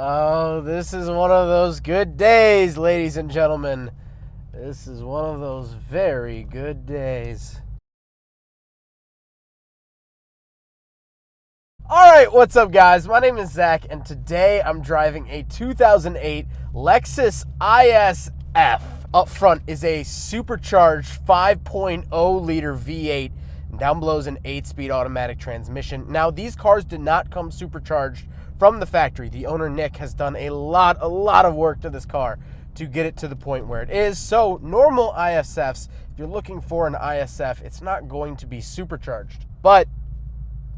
Oh, this is one of those good days, ladies and gentlemen. This is one of those very good days. All right, what's up, guys? My name is Zach, and today I'm driving a 2008 Lexus ISF. Up front is a supercharged 5.0-liter V8, and down below is an 8-speed automatic transmission. Now, these cars did not come supercharged from the factory. The owner, Nick, has done a lot of work to this car to get it to the point where it is. So, normal ISFs, if you're looking for an ISF, it's not going to be supercharged. But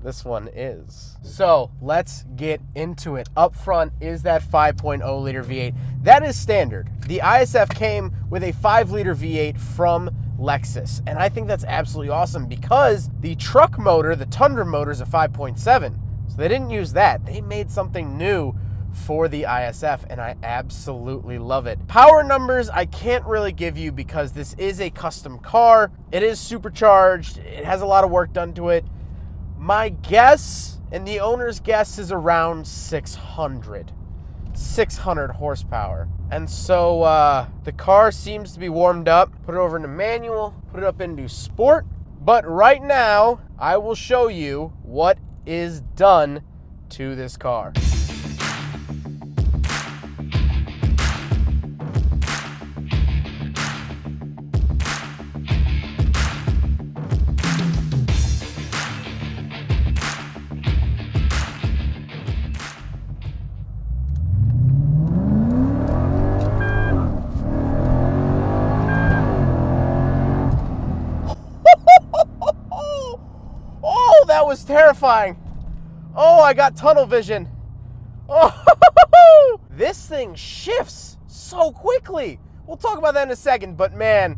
this one is. So let's get into it. Up front is that 5.0-liter V8. That is standard. The ISF came with a 5-liter V8 from Lexus, and I think that's absolutely awesome because the truck motor, the Tundra motor, is a 5.7. So they didn't use that. They made something new for the ISF, and I absolutely love it. Power numbers I can't really give you because this is a custom car. It is supercharged. It has a lot of work done to it. My guess, and the owner's guess, is around 600 horsepower. And so the car seems to be warmed up. Put it over into manual, put it up into sport. But right now, I will show you what is done to this car. That was terrifying. Oh, I got tunnel vision. Oh, this thing shifts so quickly. We'll talk about that in a second, but man,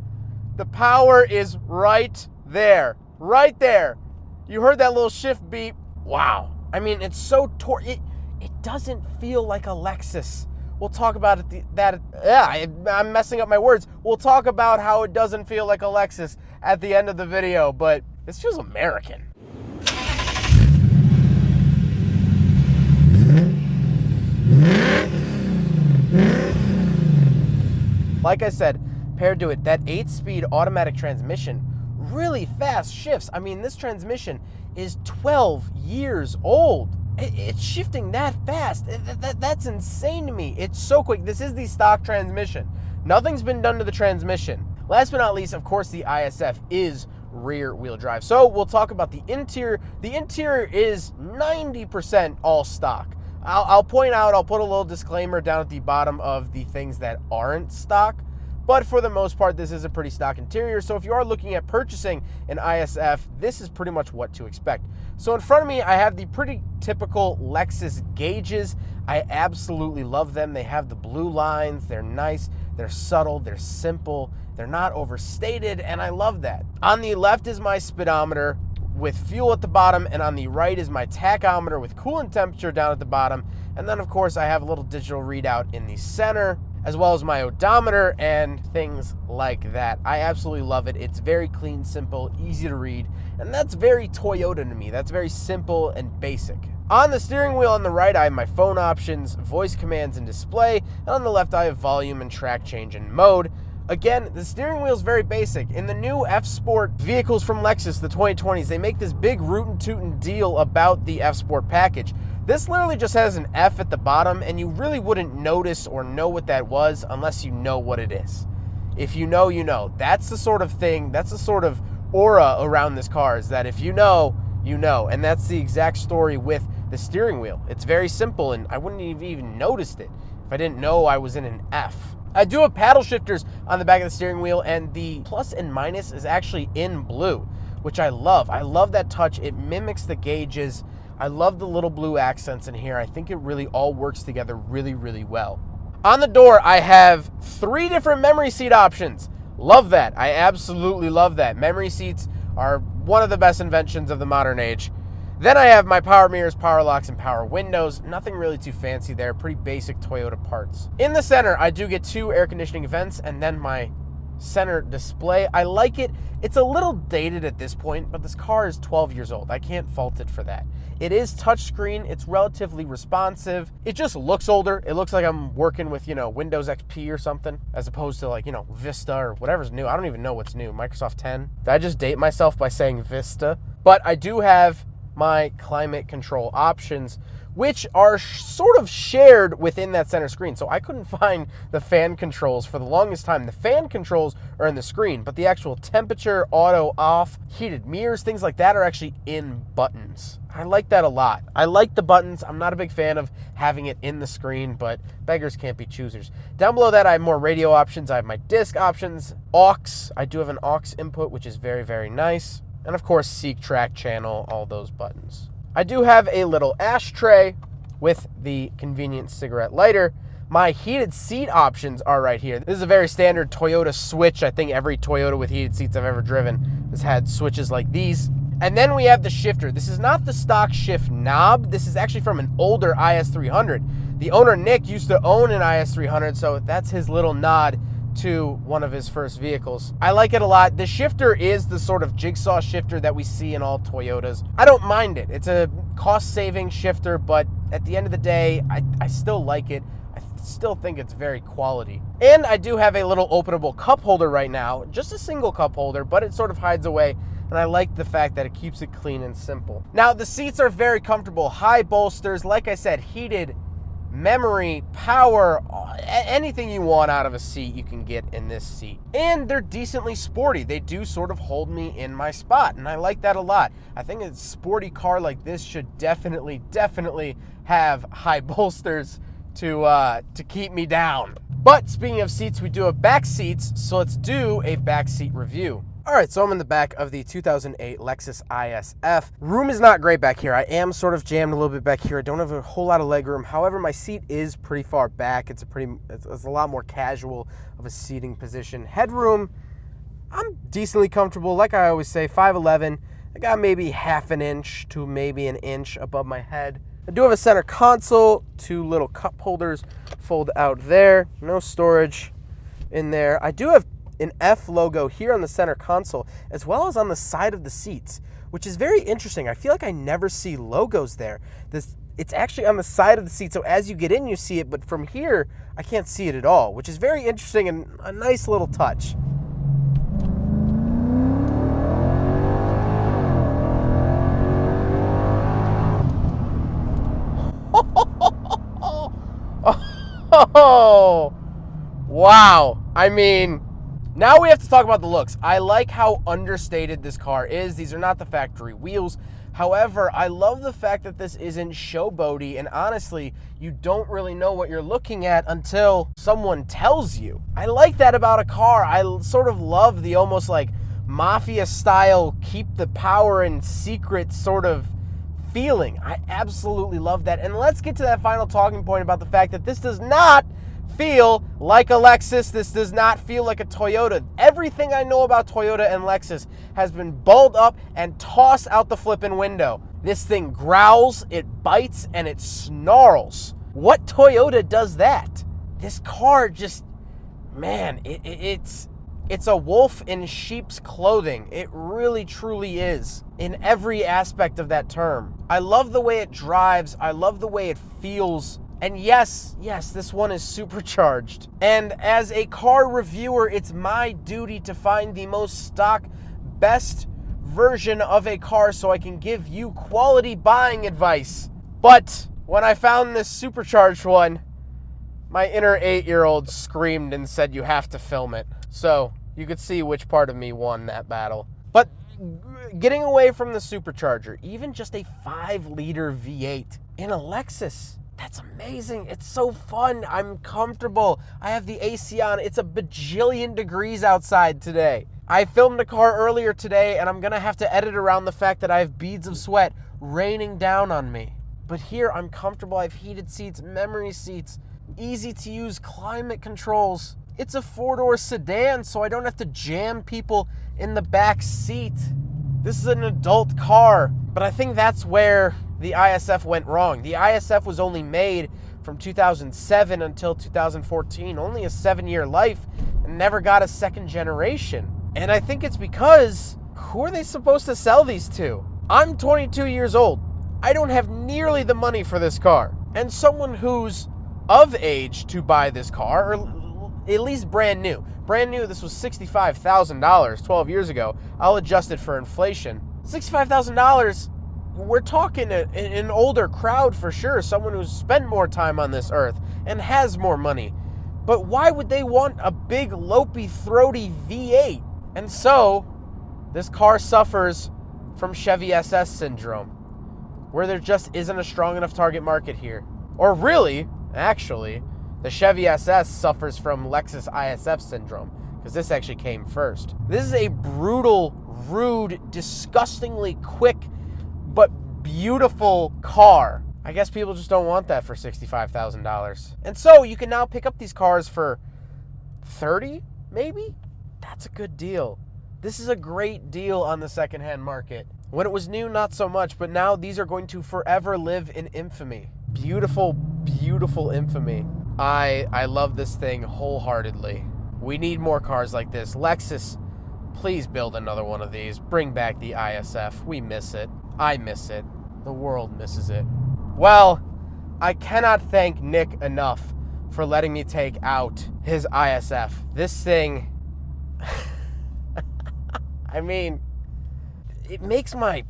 the power is right there. Right there. You heard that little shift beep. Wow. I mean, it's so it doesn't feel like a Lexus. We'll talk about it. I'm messing up my words. We'll talk about how it doesn't feel like a Lexus at the end of the video, but this feels American. Like I said, paired to it, that 8-speed automatic transmission, really fast shifts. I mean, this transmission is 12 years old. It's shifting that fast. That's insane to me. It's so quick. This is the stock transmission. Nothing's been done to the transmission. Last but not least, of course, the ISF is rear-wheel drive. So we'll talk about the interior. The interior is 90% all stock. I'll point out, I'll put a little disclaimer down at the bottom of the things that aren't stock, but for the most part, this is a pretty stock interior. So if you are looking at purchasing an ISF, this is pretty much what to expect. So in front of me, I have the pretty typical Lexus gauges. I absolutely love them. They have the blue lines. They're nice. They're subtle. They're simple. They're not overstated, and I love that. On the left is my speedometer with fuel at the bottom, and on the right is my tachometer with coolant temperature down at the bottom. And then, of course, I have a little digital readout in the center, as well as my odometer and things like that. I absolutely love it. It's very clean, simple, easy to read, and that's very Toyota to me. That's very simple and basic. On the steering wheel on the right, I have my phone options, voice commands, and display, and on the left, I have volume and track change and mode. Again, the steering wheel is very basic. In the new F-Sport vehicles from Lexus, the 2020s, they make this big rootin' tootin' deal about the F-Sport package. This literally just has an F at the bottom, and you really wouldn't notice or know what that was unless you know what it is. If you know, you know. That's the sort of thing, that's the sort of aura around this car, is that if you know, you know. And that's the exact story with the steering wheel. It's very simple, and I wouldn't have even noticed it if I didn't know I was in an F. I do have paddle shifters on the back of the steering wheel, and the plus and minus is actually in blue, which I love. I love that touch. It mimics the gauges. I love the little blue accents in here. I think it really all works together really well. On the door, I have 3 different memory seat options. Love that. I absolutely love that. Memory seats are one of the best inventions of the modern age. Then I have my power mirrors, power locks, and power windows. Nothing really too fancy there. Pretty basic Toyota parts. In the center, I do get 2 air conditioning vents and then my center display. I like it. It's a little dated at this point, but this car is 12 years old. I can't fault it for that. It is touchscreen. It's relatively responsive. It just looks older. It looks like I'm working with, Windows XP or something, as opposed to like, Vista or whatever's new. I don't even know what's new. Microsoft 10. Did I just date myself by saying Vista? But I do have my climate control options, which are sort of shared within that center screen. So I couldn't find the fan controls for the longest time. The fan controls are in the screen, but the actual temperature, auto, off, heated mirrors, things like that are actually in buttons. I like that a lot. I like the buttons. I'm not a big fan of having it in the screen, but beggars can't be choosers. Down below that, I have more radio options. I have my disc options, aux. I do have an aux input, which is very, very nice. And of course, seek, track, channel, all those buttons. I do have a little ashtray with the convenient cigarette lighter. My heated seat options are right here. This is a very standard Toyota switch. I think every Toyota with heated seats I've ever driven has had switches like these. And then we have the shifter. This is not the stock shift knob. This is actually from an older IS300. The owner, Nick, used to own an IS300, so that's his little nod to one of his first vehicles. I like it a lot. The shifter is the sort of jigsaw shifter that we see in all Toyotas. I don't mind it. It's a cost-saving shifter, but at the end of the day, I still like it. I still think it's very quality. And I do have a little openable cup holder right now, just a single cup holder, but it sort of hides away, and I like the fact that it keeps it clean and simple. Now, the seats are very comfortable. High bolsters, like I said, heated, memory, power, anything you want out of a seat you can get in this seat. And they're decently sporty. They do sort of hold me in my spot, and I like that a lot. I think a sporty car like this should definitely have high bolsters to keep me down. But speaking of seats, we do have back seats, so let's do a backseat review. All right, so I'm in the back of the 2008 Lexus ISF. Room is not great back here. I am sort of jammed a little bit back here. I don't have a whole lot of leg room. However, my seat is pretty far back. It's a lot more casual of a seating position. Headroom, I'm decently comfortable. Like I always say, 5'11". I got maybe half an inch to maybe an inch above my head. I do have a center console, 2 little cup holders fold out there. No storage in there. I do have an F logo here on the center console, as well as on the side of the seats, which is very interesting. I feel like I never see logos there. It's actually on the side of the seat, so as you get in, you see it, but from here, I can't see it at all, which is very interesting and a nice little touch. Oh, wow. I mean, now we have to talk about the looks. I like how understated this car is. These are not the factory wheels. However, I love the fact that this isn't showboaty, and honestly, you don't really know what you're looking at until someone tells you. I like that about a car. I sort of love the almost like mafia style, keep the power in secret sort of feeling. I absolutely love that. And let's get to that final talking point about the fact that this does not feel like a Lexus. This does not feel like a Toyota. Everything I know about Toyota and Lexus has been balled up and tossed out the flipping window. This thing growls, it bites, and it snarls. What Toyota does that? This car just, man, it's a wolf in sheep's clothing. It really, truly is, in every aspect of that term. I love the way it drives. I love the way it feels. And yes, this one is supercharged. And as a car reviewer, it's my duty to find the most stock, best version of a car so I can give you quality buying advice. But when I found this supercharged one, my inner 8-year-old screamed and said, "You have to film it." So you could see which part of me won that battle. But getting away from the supercharger, even just a 5-liter V8 in a Lexus, that's amazing. It's so fun. I'm comfortable. I have the AC on. It's a bajillion degrees outside today. I filmed a car earlier today, and I'm going to have to edit around the fact that I have beads of sweat raining down on me. But here, I'm comfortable. I have heated seats, memory seats, easy to use climate controls. It's a 4-door sedan, so I don't have to jam people in the back seat. This is an adult car, but I think that's where the ISF went wrong. The ISF was only made from 2007 until 2014, only a 7-year life, and never got a second generation. And I think it's because, who are they supposed to sell these to? I'm 22 years old. I don't have nearly the money for this car. And someone who's of age to buy this car, or at least brand new. Brand new, this was $65,000 12 years ago. I'll adjust it for inflation. $65,000, we're talking an older crowd for sure, someone who's spent more time on this earth and has more money. But why would they want a big, lopey, throaty V8? And so, this car suffers from Chevy SS syndrome, where there just isn't a strong enough target market here. Or really, actually, the Chevy SS suffers from Lexus ISF syndrome, because this actually came first. This is a brutal, rude, disgustingly quick, but beautiful car. I guess people just don't want that for $65,000. And so you can now pick up these cars for $30,000, maybe? That's a good deal. This is a great deal on the secondhand market. When it was new, not so much, but now these are going to forever live in infamy. Beautiful, beautiful infamy. I love this thing wholeheartedly. We need more cars like this. Lexus, please build another one of these. Bring back the ISF. We miss it. I miss it. The world misses it. Well, I cannot thank Nick enough for letting me take out his ISF. This thing, I mean, it makes my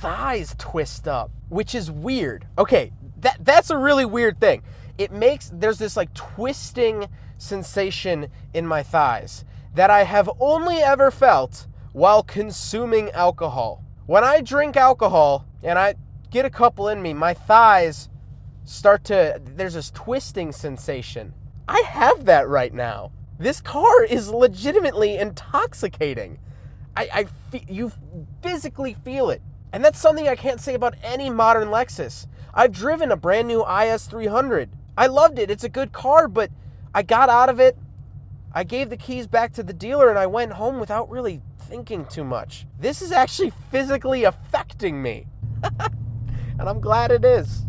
thighs twist up, which is weird. Okay, that's a really weird thing. There's this like twisting sensation in my thighs that I have only ever felt while consuming alcohol. When I drink alcohol and I get a couple in me, my thighs there's this twisting sensation. I have that right now. This car is legitimately intoxicating. You physically feel it. And that's something I can't say about any modern Lexus. I've driven a brand new IS300. I loved it. It's a good car, but I got out of it. I gave the keys back to the dealer and I went home without really thinking too much. This is actually physically affecting me. And I'm glad it is.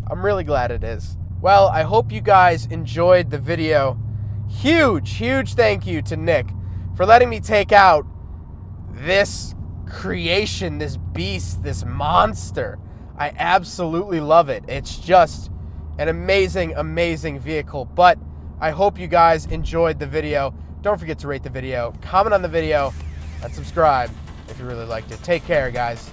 I'm really glad it is. Well, I hope you guys enjoyed the video. Huge, huge thank you to Nick for letting me take out this creation, this beast, this monster. I absolutely love it. It's just an amazing, amazing vehicle. But I hope you guys enjoyed the video. Don't forget to rate the video, comment on the video, and subscribe if you really liked it. Take care, guys.